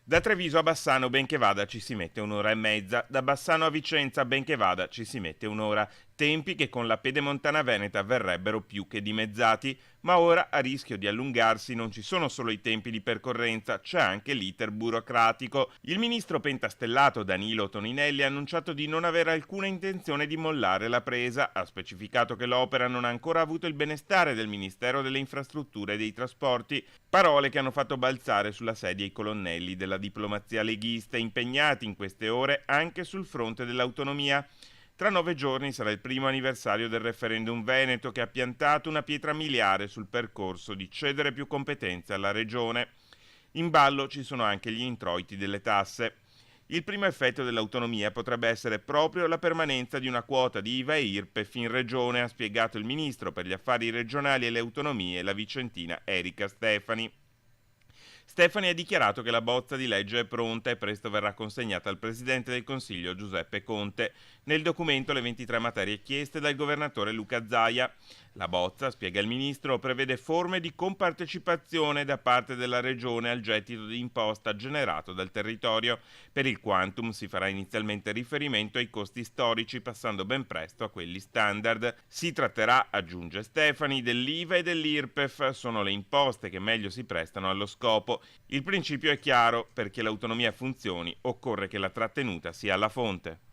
Da Treviso a Bassano, ben che vada, ci si mette un'ora e mezza. Da Bassano a Vicenza, ben che vada, ci si mette un'ora. Tempi che con la pedemontana veneta verrebbero più che dimezzati, ma ora a rischio di allungarsi non ci sono solo i tempi di percorrenza, c'è anche l'iter burocratico. Il ministro pentastellato Danilo Toninelli ha annunciato di non avere alcuna intenzione di mollare la presa, ha specificato che l'opera non ha ancora avuto il benestare del Ministero delle Infrastrutture e dei Trasporti, parole che hanno fatto balzare sulla sedia i colonnelli della diplomazia leghista impegnati in queste ore anche sul fronte dell'autonomia. Tra 9 giorni sarà il primo anniversario del referendum veneto che ha piantato una pietra miliare sul percorso di cedere più competenze alla regione. In ballo ci sono anche gli introiti delle tasse. Il primo effetto dell'autonomia potrebbe essere proprio la permanenza di una quota di IVA e IRPEF in regione, ha spiegato il ministro per gli affari regionali e le autonomie, la vicentina Erika Stefani. Stefani ha dichiarato che la bozza di legge è pronta e presto verrà consegnata al Presidente del Consiglio Giuseppe Conte. Nel documento le 23 materie chieste dal governatore Luca Zaia. La bozza, spiega il ministro, prevede forme di compartecipazione da parte della Regione al gettito di imposta generato dal territorio. Per il quantum si farà inizialmente riferimento ai costi storici, passando ben presto a quelli standard. Si tratterà, aggiunge Stefani, dell'IVA e dell'IRPEF, sono le imposte che meglio si prestano allo scopo. Il principio è chiaro, perché l'autonomia funzioni occorre che la trattenuta sia alla fonte.